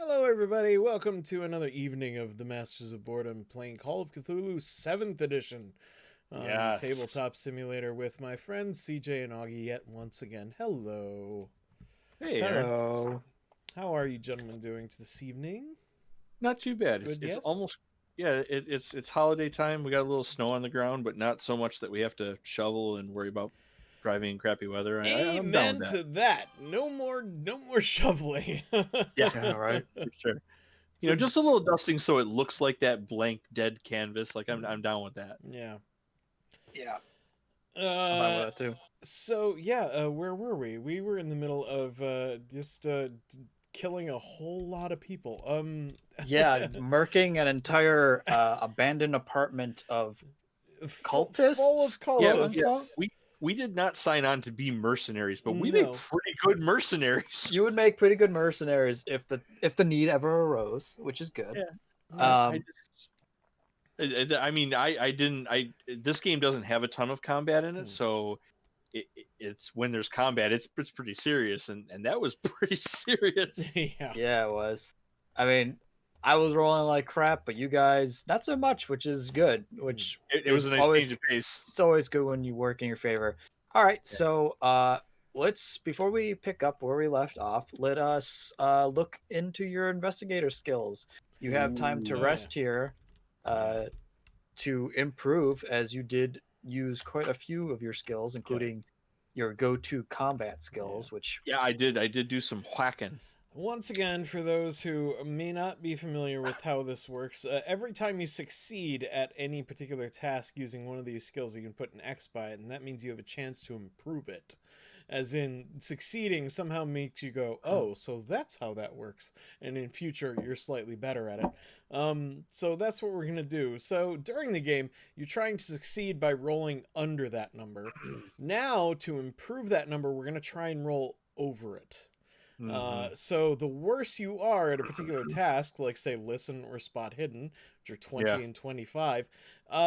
Hello, everybody. Welcome to another evening of the Masters of Boredom playing Call of Cthulhu 7th Edition on Yes. Tabletop Simulator with my friends CJ and Augie yet once again. Hello. Hey, Aaron. Hello. How are you gentlemen doing this evening? Not too bad. Good, It's yes? almost it's holiday time. We got a little snow on the ground, but not so much that we have to shovel and worry about driving in crappy weather. I'm down Amen with to that. that. No more shoveling. Yeah, Yeah, right. for sure. So- Just a little dusting so it looks like that blank dead canvas. Like I'm down with that. Yeah. Yeah, I'm fine with Uh, that too. so yeah, where were we? We were in the middle of just killing a whole lot of people. Yeah, murking an entire abandoned apartment of cultists. Full of Yeah, cultists. we did not sign on to be mercenaries, but we No. make pretty good mercenaries. You would make pretty good mercenaries if the need ever arose, which is good. Yeah. I mean, I didn't. This game doesn't have a ton of combat in it, so it's when there's combat, it's pretty serious, and that was pretty serious. Yeah. Yeah, it was. I mean, I was rolling like crap, but you guys not so much, which is good. Which It was is a nice always change of pace. it's always good when you work in your favor. All right, so let's before we pick up where we left off, let us look into your investigator skills. You have time to Ooh, rest here to improve, as you did use quite a few of your skills, including your go-to combat skills, which Yeah, I did do some whacking. Once again, for those who may not be familiar with how this works, every time you succeed at any particular task using one of these skills, you can put an X by it, and that means you have a chance to improve it. As in, succeeding somehow makes you go, oh, so that's how that works. And in future, you're slightly better at it. So that's what we're going to do. So during the game, you're trying to succeed by rolling under that number. Now, to improve that number, we're going to try and roll over it. So the worse you are at a particular task, like say listen or spot hidden, which are 20 and 25,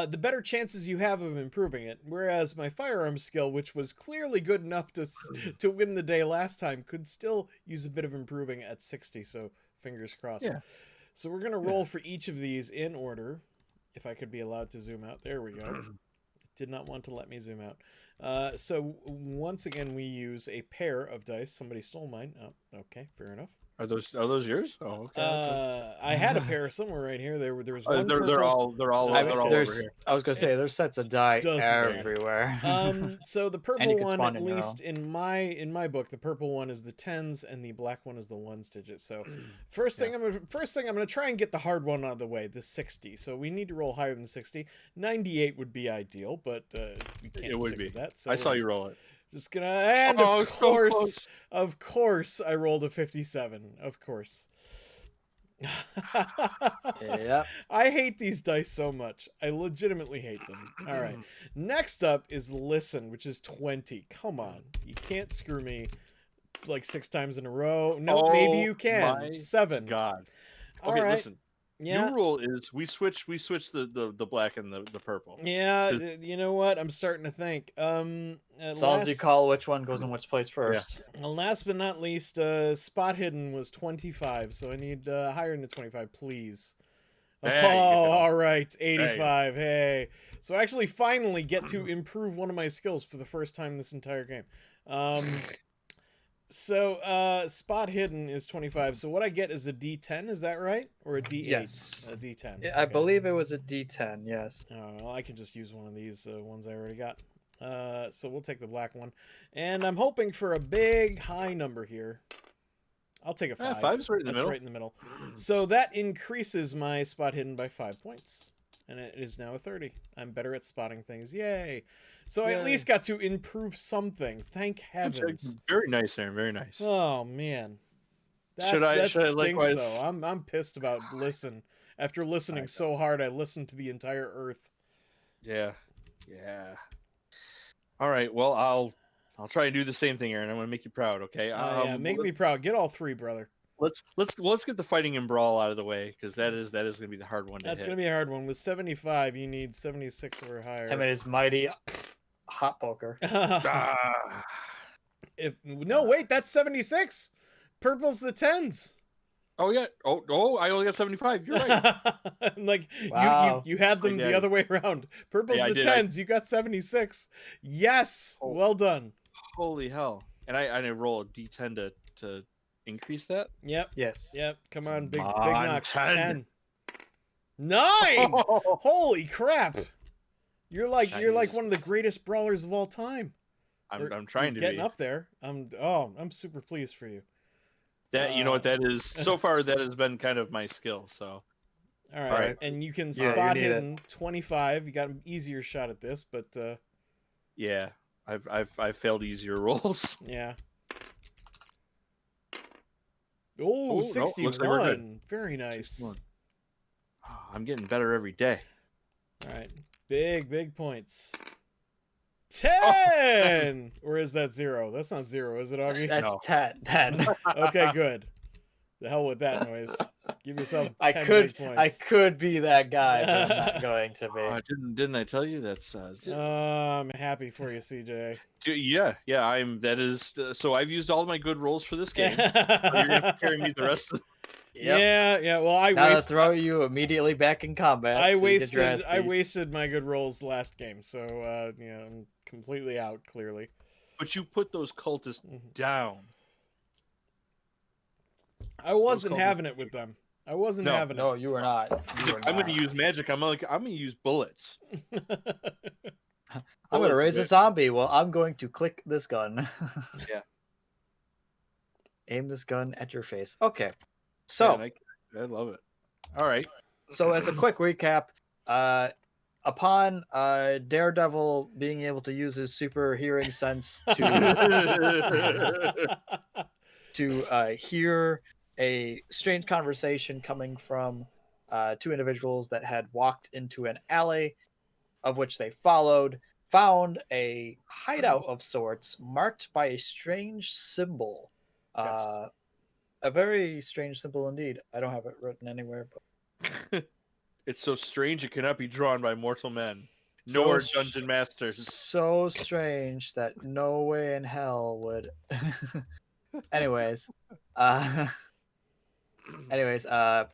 the better chances you have of improving it. Whereas my firearm skill, which was clearly good enough to win the day last time, could still use a bit of improving at 60. So fingers crossed. Yeah. So we're gonna roll for each of these in order. If I could be allowed to zoom out, there we go. Did not want to let me zoom out. So once again, we use a pair of dice. Somebody stole mine. Oh, okay, fair enough. Are those yours? Oh, okay. I had a pair somewhere right here. There was one They're purple. they're all I mean, over there's. here. I was gonna say there's sets of die Doesn't matter. everywhere. So the And purple you can one, spawn at in your least in my book, the purple one is the tens and the black one is the ones digit. So first thing I'm gonna try and get the hard one out of the way, the 60. So we need to roll higher than 60. 98 would be ideal, but we can't It would stick be. to that. So I saw you roll it. just gonna, and Oh, so close. of course, I rolled a 57. Of course. Yep. I hate these dice so much. I legitimately hate them. All right. Next up is listen, which is 20. Come on. You can't screw me. It's like 6 times in a row. No, maybe you can. my 7. God. All Okay, right. listen. Yeah. New rule is we switch the black and the purple. Yeah, you know what? I'm starting to think. As long as you call which one goes in which place first. Last but not least, spot hidden was 25, so I need higher than the 25, please. Hey, all right, 85. Hey. So I actually finally get to improve one of my skills for the first time this entire game. So spot hidden is 25. So what I get is a D10, is that right? Or a D8? Yes. A D10. Yeah, I Okay. believe it was a D10. Yes. Well, I can just use one of these ones I already got. So we'll take the black one. And I'm hoping for a big high number here. I'll take a 5. 5's right in the That's middle. right in the middle. So that increases my spot hidden by 5 points. And it is now a 30. I'm better at spotting things. Yay. So I at Yay. least got to improve something. Thank heavens. Very nice, Aaron. Very nice. Oh, man. Should I stinks, likewise- though. I'm pissed about listen. After listening so hard, I listened to the entire Earth. Yeah. All right. Well, I'll try and do the same thing, Aaron. I'm gonna make you proud. Okay. Yeah, make me proud. Get all 3, brother. Let's get the fighting and brawl out of the way, because that is gonna be the hard one. That's gonna be a hard one. With 75, you need 76 or higher. Him and his mighty hot poker. No, wait, that's 76. Purple's the 10s. Oh yeah. Oh, I only got 75. You're right. Like Wow. you had them the daddy. other way around. Purple's Yeah, I the did. 10s. You got 76. Yes. Oh, Well done. holy hell! And I roll a d10 to increase that. Yep. Yes. Yep. Come on, Come big on, knocks. 10. 10. 9. Holy crap. You're like Nice. one of the greatest brawlers of all time. I'm You're trying to getting be. up there. I'm super pleased for you. That you know what that is. So far, that has been kind of my skill. So All right. all right. And you can Yeah, you spot need it. hidden 25. You got an easier shot at this, but Yeah, I've failed easier rolls. yeah. Oh, Oh, no, 61. looks like we're good. Very nice. 61. Oh, I'm getting better every day. All right. Big points. 10! Or is that 0? That's not 0, is it, Augie? That's No. 10. Okay, good. The hell with that noise. Give yourself 10 I big points. could be that guy, but I'm not going to be. Oh, didn't I tell you that's I'm happy for you, CJ. yeah. That is so I've used all my good rolls for this game. So you're gonna have to carry me the rest of Yep. Yeah. Well, I Now to wasted. throw you immediately back in combat. I so you get your ass wasted. I beat. wasted my good rolls last game, so I'm completely out. Clearly, But you put those cultists down. I wasn't cultists- having it with them. I wasn't having No, you were not. He's You like, were I'm gonna not. use magic. I'm gonna use bullets. it. I'm gonna bullets, raise a bitch. zombie. Well, I'm going to click this gun. Yeah. Aim this gun at your face. Okay. Yeah, So, and I love it. All right. so as a quick recap, upon Daredevil being able to use his super hearing sense to hear a strange conversation coming from two individuals that had walked into an alley, of which they found a hideout of sorts marked by a strange symbol. Yes. A very strange symbol indeed. I don't have it written anywhere, but It's so strange it cannot be drawn by mortal men, nor So dungeon masters. so strange that no way in hell would. Anyways, uh,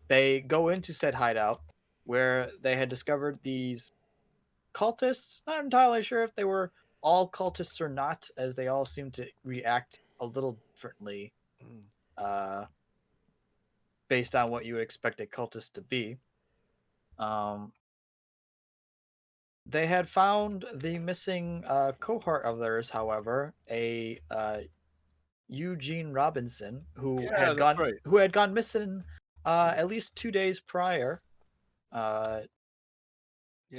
they go into said hideout where they had discovered these cultists. Not entirely sure if they were all cultists or not, as they all seem to react a little differently, based on what you would expect a cultist to be. They had found the missing cohort of theirs, however, a Eugene Robinson, who Yeah, that's right. had gone missing at least 2 days prior. Yeah,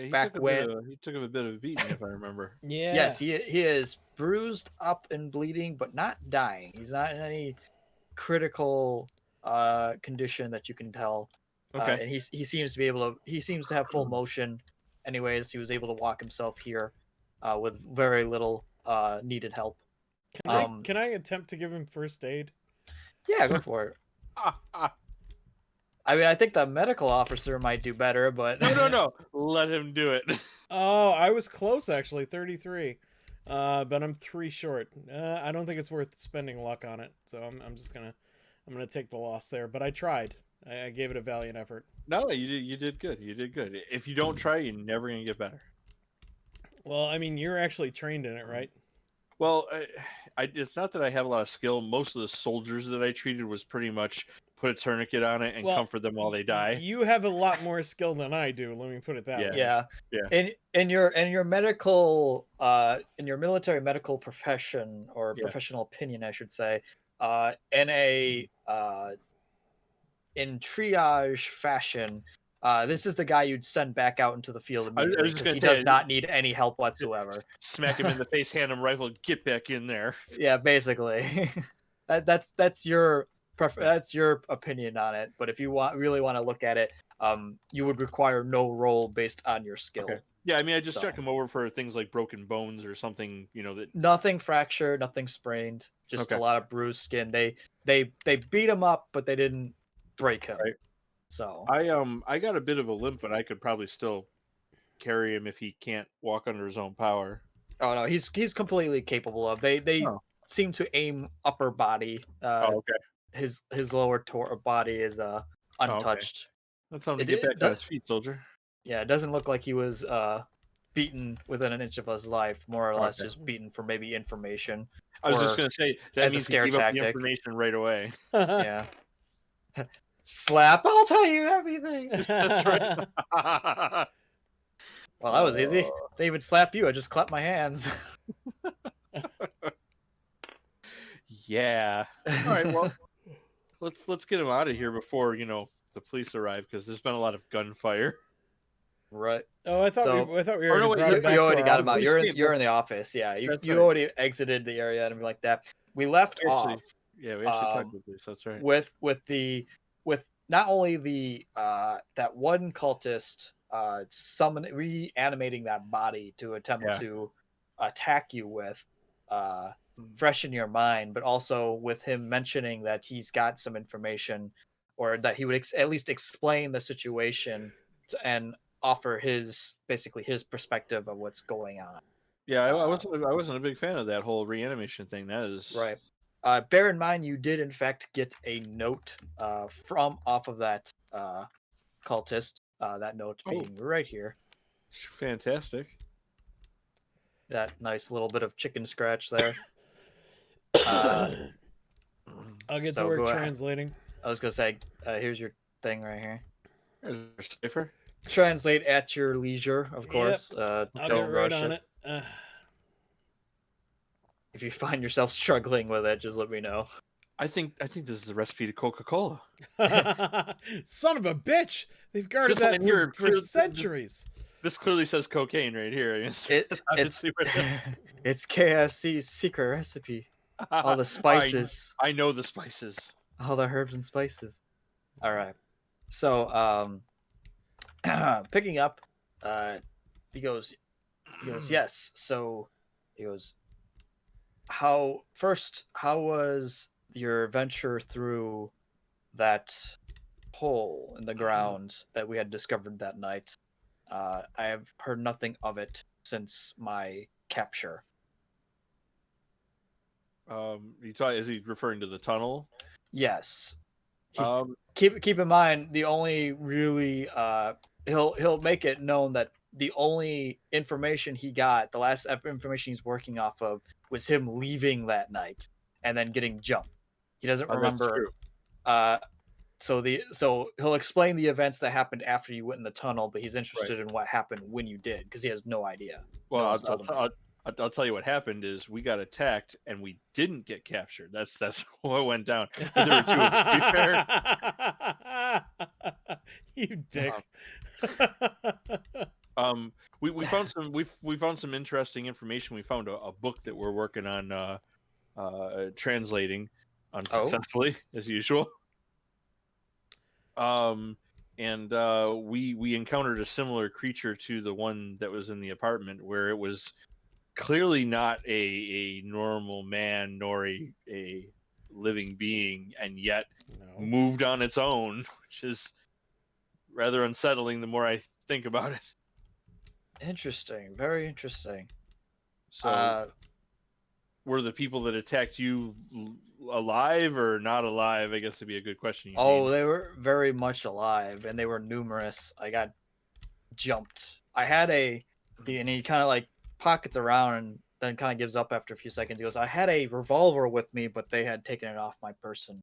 he Back took a when- bit of, he took a bit of a beating, if I remember. Yeah. Yes, he is bruised up and bleeding, but not dying. He's not in any critical condition that you can tell. Okay. And he seems to be able to. He seems to have full motion. Anyways, he was able to walk himself here with very little needed help. Can I attempt to give him first aid? Yeah, go for it. I mean, I think the medical officer might do better, but No. Let him do it. Oh, I was close actually, 33. But I'm 3 short. I don't think it's worth spending luck on it, so I'm just gonna take the loss there. But I tried. I gave it a valiant effort. No, you did good. You did good. If you don't try, you're never gonna get better. Well, I mean, you're actually trained in it, right? Well, it's not that I have a lot of skill. Most of the soldiers that I treated was pretty much put a tourniquet on it and Well, comfort them while they die. You have a lot more skill than I do. Let me put it that way. yeah. In your medical in your military medical profession or professional opinion, I should say, in triage fashion, this is the guy you'd send back out into the field immediately because he does not need any help whatsoever. Smack him in the face, hand him rifle, get back in there. Yeah, basically. that's your opinion on it. But if you really want to look at it, you would require no roll based on your skill. Okay. Yeah, I mean, I just check him over for things like broken bones or something, that nothing fractured, nothing sprained, just a lot of bruised skin. They beat him up, but they didn't break him. Right. So I got a bit of a limp, but I could probably still carry him if he can't walk under his own power. Oh no, he's completely capable of. They seem to aim upper body. Okay. his lower body is okay. untouched. Let's tell him to It, get back it on do- his feet, soldier. yeah, it doesn't look like he was beaten within an inch of his life. More or less, Okay. just beaten for maybe information. I was just or gonna say that as a means he scare gave up the tactic. information right away. Yeah. Slap! I'll tell you everything. That's right. Well, that was easy. Didn't even slap you. I just clapped my hands. Yeah. All right. Well, let's get him out of here before the police arrive, because there's been a lot of gunfire. Right. Oh, I thought So- we Or already no, wait, brought You, him back you to already our got him out. office. You're in the office. Yeah. You That's you right. already exited the area and everything like that. We left Actually, off yeah, we actually talked um, about this. That's right. with not only the that one cultist reanimating that body to attempt Yeah. to attack you with fresh in your mind, but also with him mentioning that he's got some information, or that he would at least explain the situation and offer basically his perspective of what's going on. Yeah, I wasn't a big fan of that whole reanimation thing. That is Right. Bear in mind, you did in fact get a note from off of that cultist. That note Oh. being right here. fantastic. That nice little bit of chicken scratch there. I'll get So to work go ahead. translating. I was gonna say, here's your thing right here. There's a cipher. Translate at your leisure, of course. I'll Don't get right rush on it. it. If you find yourself struggling with it, just let me know. I think this is a recipe to Coca-Cola. Son of a bitch! They've guarded This line that here, for centuries. This clearly says cocaine right here. I mean, It's obviously it's KFC's secret recipe. All the spices. I know the spices. All the herbs and spices. All right. So, picking up, he goes, yes. So, he goes, how was your venture through that hole in the ground that we had discovered that night? I have heard nothing of it since my capture. Is he referring to the tunnel? Yes. Keep Keep in mind, the only really he'll make it known that the only information he got, the last information he's working off of, was him leaving that night and then getting jumped. He doesn't remember. So he'll explain the events that happened after you went in the tunnel, but he's interested in what happened when you did, because he has no idea. Well, No one's told him. I'll tell you what happened is we got attacked and we didn't get captured. That's what went down. But there were two of us, to be fair. You dick. We found some interesting information. We found a book that we're working on translating unsuccessfully as usual. And we encountered a similar creature to the one that was in the apartment, where it was clearly not a normal man nor a living being, and yet moved on its own, which is rather unsettling the more I think about it. Interesting. Very interesting. So were the people that attacked you alive or not alive? I guess would be a good question. They were very much alive, and they were numerous. I got jumped. I had and he kind of like pockets around and then kind of gives up after a few seconds. He goes, I had a revolver with me, but they had taken it off my person.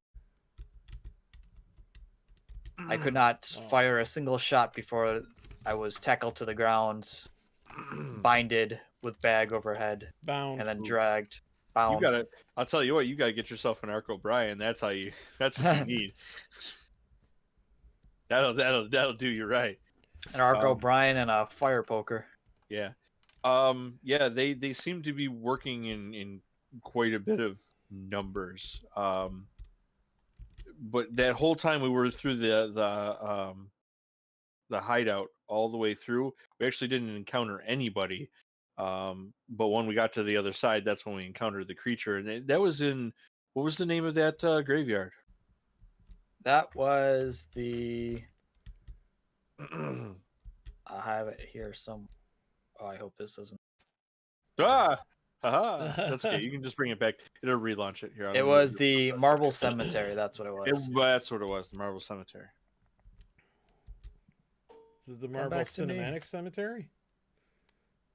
I could not fire a single shot before I was tackled to the ground, binded with bag overhead, bound, and then dragged. Bound. I'll tell you what, you gotta get yourself an Arc O'Brien. That's what you need. That'll do you right. An Arc O'Brien and a fire poker. Yeah. They seem to be working in quite a bit of numbers. But that whole time we were through the hideout all the way through, we actually didn't encounter anybody. But when we got to the other side, that's when we encountered the creature, and that was in, what was the name of that graveyard? That was the. I have it here some. Oh, I hope this doesn't. Haha, that's okay. You can just bring it back. It'll relaunch it here. It was the Marble Cemetery. That's what it was. That's what it was. The Marble Cemetery. This is the Come Marble back to me. Cinematic Cemetery?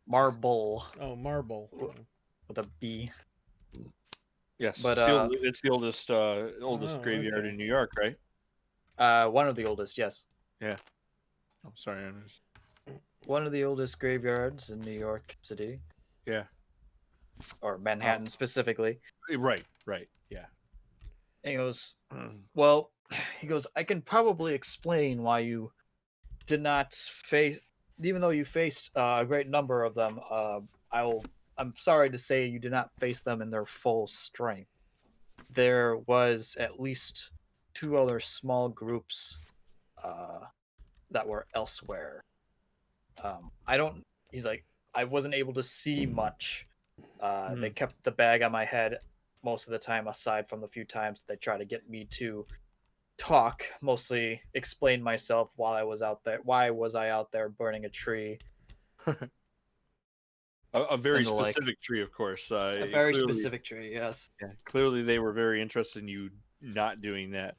Marble Oh, Marble. with a B. Yes, But, it's the oldest Oh, graveyard okay. in New York, right? One of the oldest, yes. Yeah. I'm sorry, Anders. One of the oldest graveyards in New York City, Yeah. or Manhattan specifically. Right. Yeah. And he goes, well, he goes, I can probably explain why you did not face, even though you faced a great number of them. I'm sorry to say you did not face them in their full strength. There was at least 2 other small groups that were elsewhere. I don't. He's like, I wasn't able to see much. They kept the bag on my head most of the time, aside from the few times they tried to get me to talk, mostly explain myself while I was out there. Why was I out there burning a tree? A very And the like. specific tree, of course. A very clearly, specific tree, yes. Yeah, clearly they were very interested in you not doing that.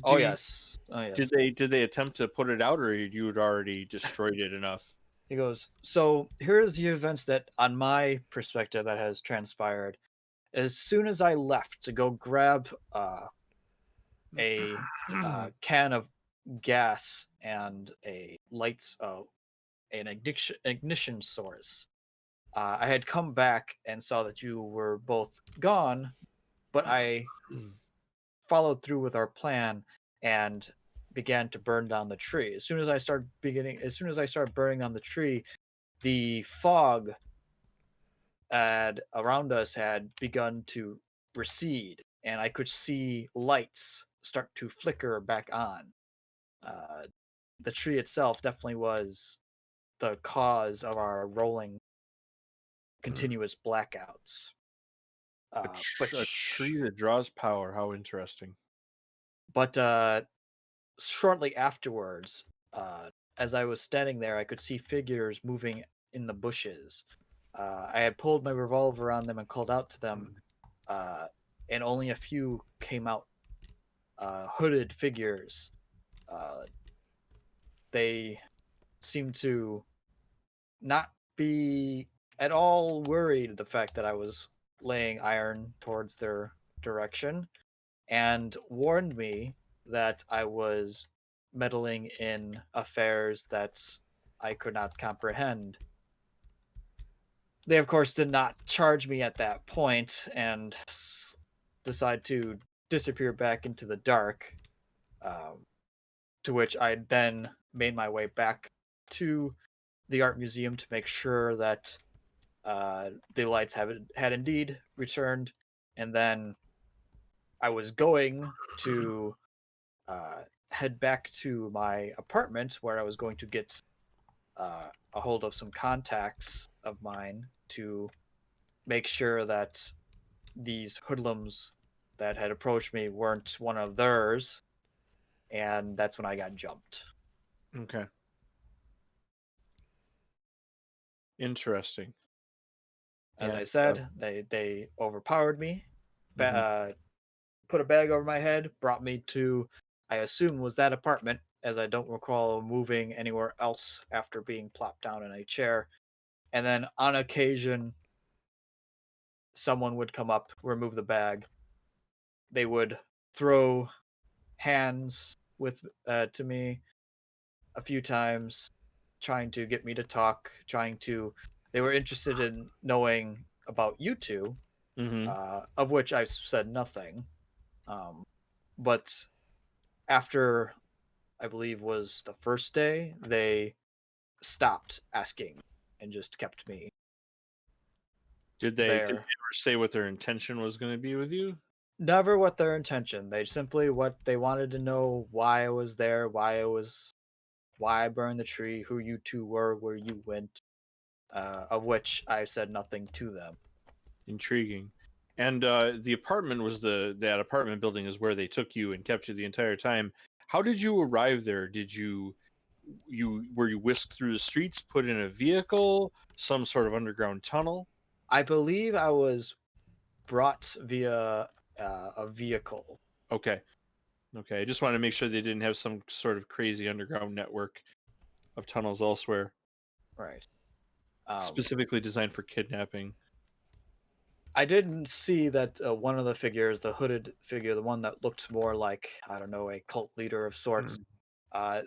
Oh yes. Did they attempt to put it out, or you had already destroyed it enough? He goes, so here's the events that, on my perspective, that has transpired. As soon as I left to go grab a can of gas and a an ignition source, I had come back and saw that you were both gone, but I followed through with our plan and began to burn down the tree. As soon as I started burning down the tree, the fog around us had begun to recede, and I could see lights start to flicker back on. The tree itself definitely was the cause of our rolling continuous blackouts. A tree that draws power. How interesting. But shortly afterwards, as I was standing there, I could see figures moving in the bushes. I had pulled my revolver on them and called out to them, and only a few came out. Hooded figures. They seemed to not be at all worried the fact that I was laying iron towards their direction, and warned me that I was meddling in affairs that I could not comprehend. They, of course, did not charge me at that point and decide to disappear back into the dark, to which I then made my way back to the art museum to make sure that the lights had indeed returned, and then I was going to head back to my apartment where I was going to get a hold of some contacts of mine to make sure that these hoodlums that had approached me weren't one of theirs, and that's when I got jumped. Okay. Interesting. As Yeah, I said, they overpowered me, put a bag over my head, brought me to, I assume, was that apartment, as I don't recall moving anywhere else after being plopped down in a chair. And then on occasion, someone would come up, remove the bag. They would throw hands to me a few times, trying to get me to talk. They were interested in knowing about you two, of which I said nothing. But after, I believe, was the first day, they stopped asking and just kept me Did they there. ever say what their intention was going to be with you? Never what their intention. They simply what they wanted to know, why I was there, why I burned the tree, who you two were, where you went, of which I said nothing to them. Intriguing. And the apartment was that apartment building is where they took you and kept you the entire time. How did you arrive there? Did you were you whisked through the streets, put in a vehicle, some sort of underground tunnel? I believe I was brought via a vehicle. Okay. Okay. I just wanted to make sure they didn't have some sort of crazy underground network of tunnels elsewhere, Right. specifically designed for kidnapping. I didn't see that one of the figures, the hooded figure, the one that looked more like, I don't know, a cult leader of sorts. Uh,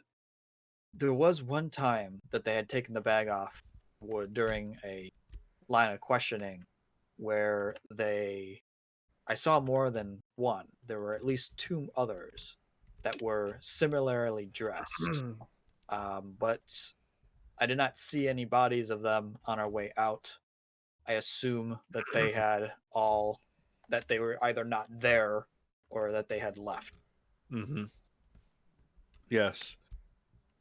there was one time that they had taken the bag off during a line of questioning where I saw more than one. There were at least two others that were similarly dressed. But I did not see any bodies of them on our way out. I assume that that they were either not there or that they had left. Mm-hmm. Yes.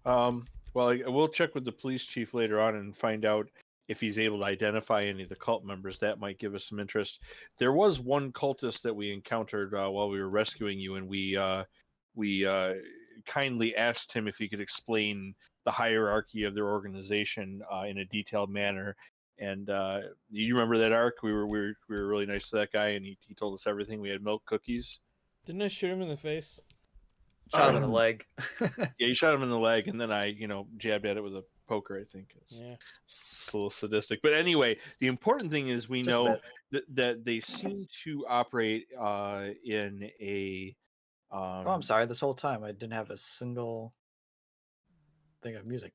Well, we'll check with the police chief later on and find out if he's able to identify any of the cult members. That might give us some interest. There was one cultist that we encountered while we were rescuing you, and we kindly asked him if he could explain the hierarchy of their organization in a detailed manner. And you remember that arc? We were really nice to that guy, and he told us everything. We had milk cookies. Didn't I shoot him in the face? Shot him in the leg. Yeah, you shot him in the leg, and then I, jabbed at it with a poker. I think it's Yeah. a little sadistic, but anyway, the important thing is we Just a know bit. that they seem to operate in a. Oh, I'm sorry. This whole time I didn't have a single thing of music.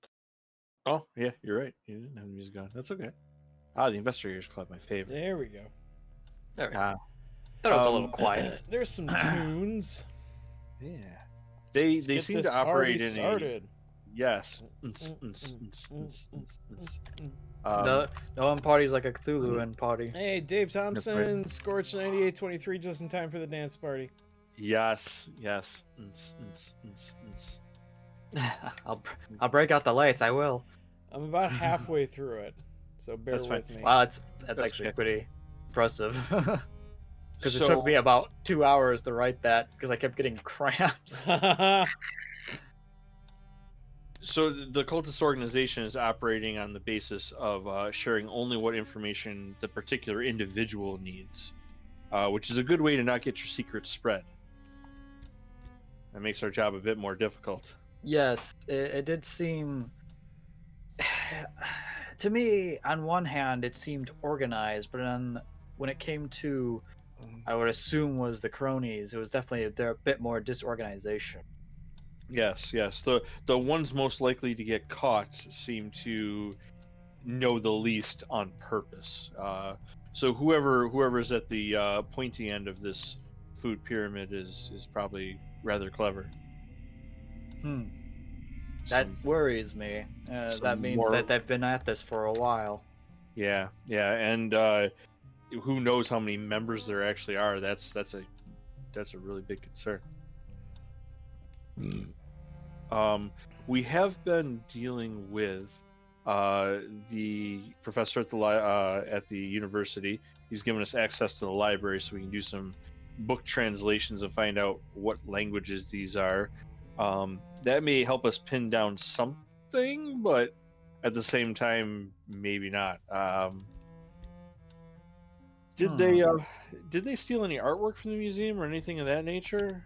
Oh yeah, you're right. You didn't have the music on. That's okay. The Investigators Club, my favorite. There we go. There we go. Ah, Thought it was a little quiet. There's some tunes. yeah. They Let's get seem this to operate party in started. yes. No one parties like a Cthulhu and party. Hey, Dave Thompson, Scorch 9823, just in time for the dance party. Yes. I'll break out the lights. I will. I'm about halfway through it, so bear That's fine. with me. Wow, that's actually okay. pretty impressive. Because So- it took me about 2 hours to write that because I kept getting cramps. So the cultist organization is operating on the basis of sharing only what information the particular individual needs, which is a good way to not get your secrets spread. That makes our job a bit more difficult. Yes, it did seem. To me, on one hand, it seemed organized, but when it came to, I would assume was the cronies, it was definitely a bit more disorganization. Yes. The ones most likely to get caught seem to know the least on purpose. So whoever's at the pointy end of this food pyramid is probably rather clever. That Some- worries me. some That means more- that they've been at this for a while. Yeah, and who knows how many members there actually are? That's a really big concern. We have been dealing with the professor at the university. He's given us access to the library, so we can do some book translations and find out what languages these are. That may help us pin down something, but at the same time, maybe not. Did they steal any artwork from the museum or anything of that nature?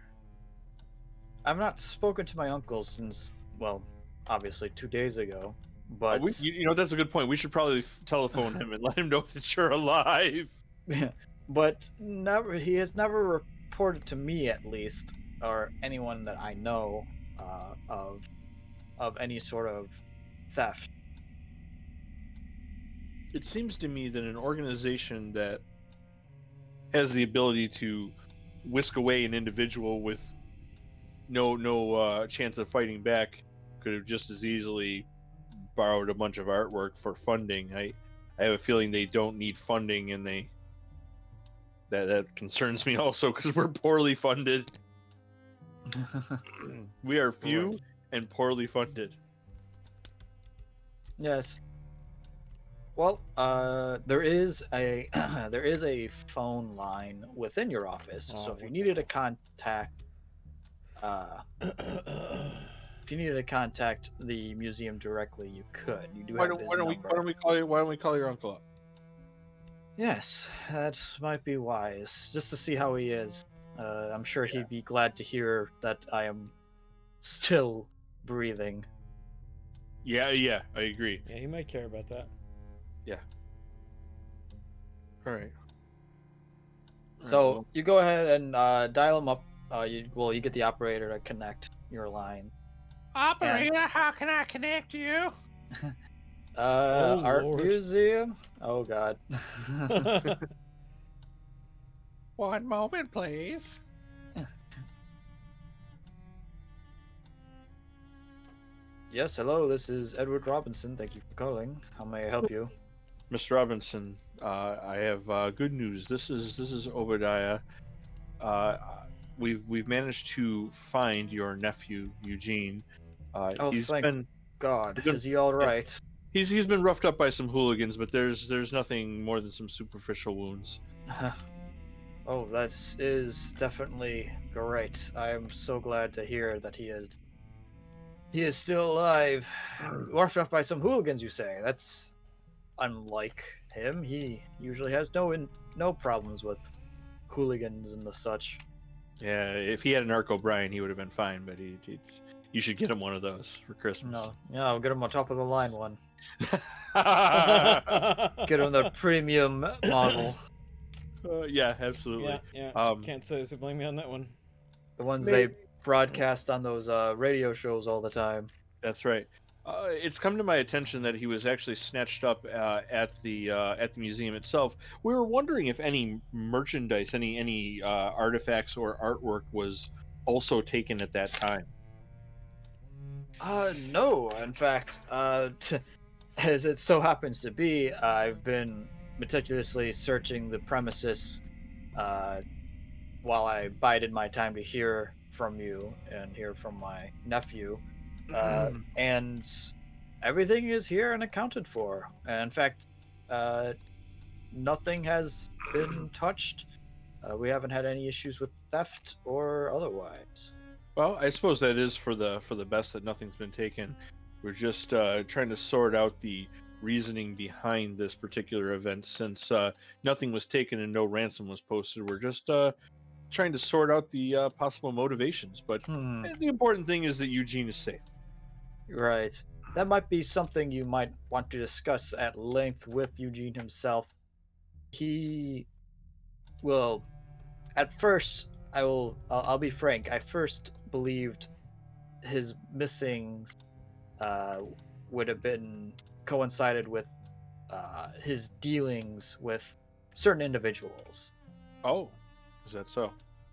I've not spoken to my uncle since, well, obviously 2 days ago. But That's a good point. We should probably telephone him and let him know that you're alive. but he has never reported to me, at least, or anyone that I know of any sort of theft. It seems to me that an organization that has the ability to whisk away an individual with no chance of fighting back could have just as easily borrowed a bunch of artwork for funding. I have a feeling they don't need funding, and that concerns me also because we're poorly funded. We are few Right. and poorly funded. Yes. Well, there is a there is a phone line within your office, so if you what needed the to contact if you needed to contact the museum directly, you could. You do Why have his don't we number. why don't we call you? Why don't we call your uncle up? Yes, that might be wise. Just to see how he is. I'm sure he'd be glad to hear that I am still breathing. Yeah, I agree. Yeah, he might care about that. Yeah. All right. So you go ahead and dial him up. You get the operator to connect your line. Operator, how can I connect you? Oh, Art Lord. museum. Oh God. One moment, please. Yes, hello. This is Edward Robinson. Thank you for calling. How may I help you? Mr. Robinson, I have good news. This is Obadiah. Uh, we've managed to find your nephew Eugene. Oh, He's thank been God. he's been Is he all yeah, right? he's been roughed up by some hooligans, but there's nothing more than some superficial wounds. Oh, that is definitely great. I am so glad to hear that he is still alive. Roughed up by some hooligans, you say? That's unlike him. He usually has no problems with hooligans and the such. Yeah, if he had an Arc O'Brien, he would have been fine. But you should get him one of those for Christmas. No, yeah, I'll get him on top of the line one. Yeah, Get him the premium model, absolutely. Yeah. Can't say so. Blame me on that one. the ones May- they broadcast on those radio shows all the time. That's right. It's come to my attention that he was actually snatched up at the museum itself. We were wondering if any merchandise, any artifacts or artwork was also taken at that time. No. In fact, as it so happens to be, I've been meticulously searching the premises uh, while I bided my time to hear from you and hear from my nephew. And everything is here and accounted for. In fact, nothing has been touched. We haven't had any issues with theft or otherwise. Well, I suppose that is for the best that nothing's been taken. We're just trying to sort out the reasoning behind this particular event, since nothing was taken and no ransom was posted. We're just trying to sort out the possible motivations. But the important thing is that Eugene is safe. Right. That might be something you might want to discuss at length with Eugene himself. He will. At first, I'll be frank. I first believed his missing uh, would have been coincided with his dealings with certain individuals. Oh, is that so?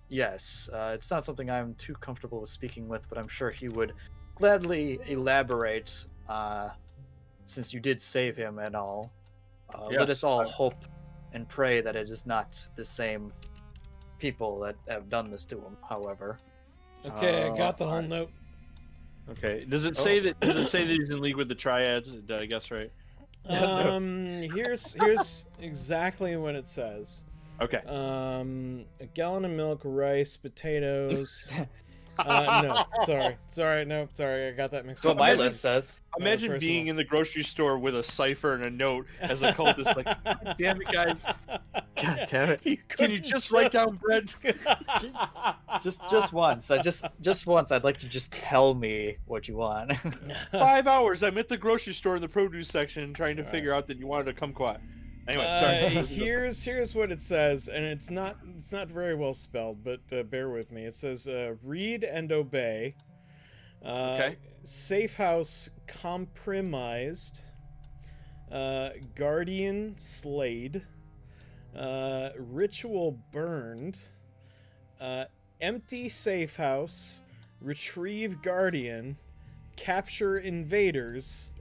Yes, it's not something I'm too comfortable with speaking with, but I'm sure he would gladly elaborate, since you did save him and all. Let us Yes. all hope and pray that it is not the same people that have done this to him, however. Okay, I got the whole alright. note. Okay. Does it say that? Does it say that he's in league with the Triads? Did I guess right? Here's exactly what it says. Okay. A gallon of milk, rice, potatoes. No, sorry, I got that mixed That's what up. my list says. Imagine personal. being in the grocery store with a cipher and a note as a cultist, like, "God damn it, guys! God damn it! Can you just write down bread?" Just once. Just once. I'd like you to just tell me what you want. 5 hours. I'm at the grocery store in the produce section trying to figure out that you wanted a kumquat. Anyway, sorry. Here's what it says, and it's not very well spelled, but bear with me. It says read and obey. Okay. Safe house compromised. Guardian slayed. Ritual burned. Empty safe house. Retrieve guardian. Capture intruders.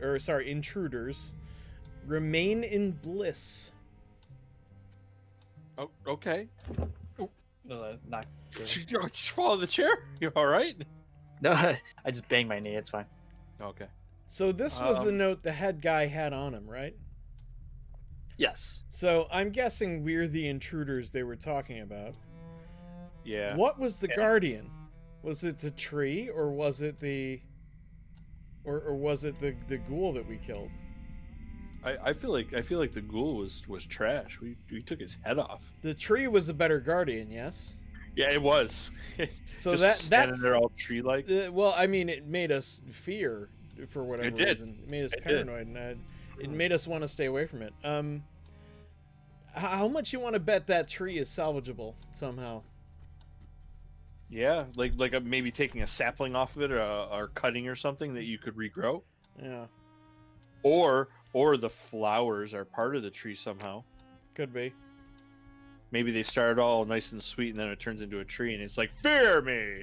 Remain in bliss. Oh, okay. Not good. Did you follow the chair? You all right? No, I just banged my knee. It's fine. Okay. So this was the note the head guy had on him, right? Yes. So I'm guessing we're the intruders they were talking about. Yeah. What was the guardian? Was it the tree, or was it the, or was it the ghoul that we killed? I feel like the ghoul was trash. We took his head off. The tree was a better guardian, yes. Yeah, it was. So Just standing there all tree like. Well, I mean, it made us fear for whatever It did. reason. It made us It did. paranoid, and it made us want to stay away from it. How much you want to bet that tree is salvageable somehow? Yeah, like maybe taking a sapling off of it, or cutting or something that you could regrow. Yeah, Or the flowers are part of the tree somehow. could be. Maybe they started all nice and sweet, and then it turns into a tree, and it's like, fear me.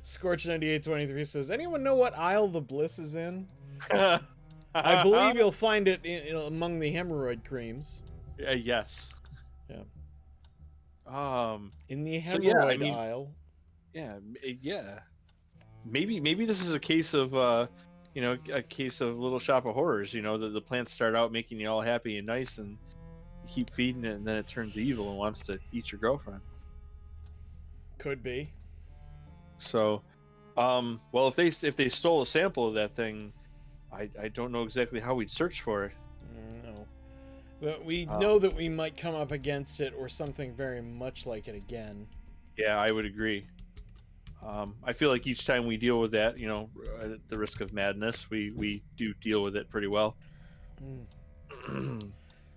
Scorch 9823 says, anyone know what aisle the bliss is in? I believe you'll find it among the hemorrhoid creams. Yes. Yeah. In the So, hemorrhoid aisle. Yeah. Maybe this is a case of a case of Little Shop of Horrors. The plants start out making you all happy and nice, and you keep feeding it, and then it turns evil and wants to eat your girlfriend. Could be. So, well, if they stole a sample of that thing, I don't know exactly how we'd search for it. No. But we know that we might come up against it or something very much like it again. Yeah, I would agree. I feel like each time we deal with that, at the risk of madness, we do deal with it pretty well.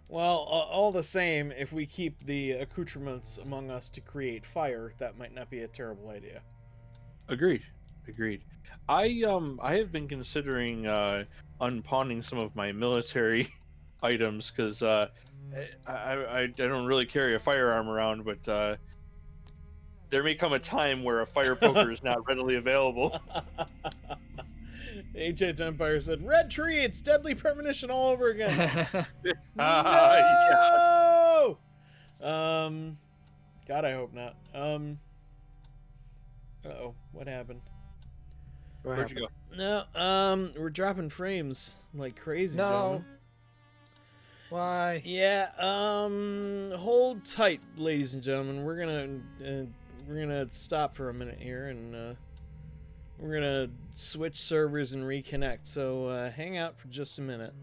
Well, all the same, if we keep the accoutrements among us to create fire, that might not be a terrible idea. Agreed. I have been considering unpawning some of my military items, because I don't really carry a firearm around, but there may come a time where a fire poker is not readily available. HH Empire said, "Red tree, it's deadly premonition all over again." Yeah. No! God, I hope not. Uh-oh, what happened? Where'd you go? No, we're dropping frames like crazy, No. gentlemen. Why? Yeah, hold tight, ladies and gentlemen. We're gonna stop for a minute here, and we're gonna switch servers and reconnect. So hang out for just a minute.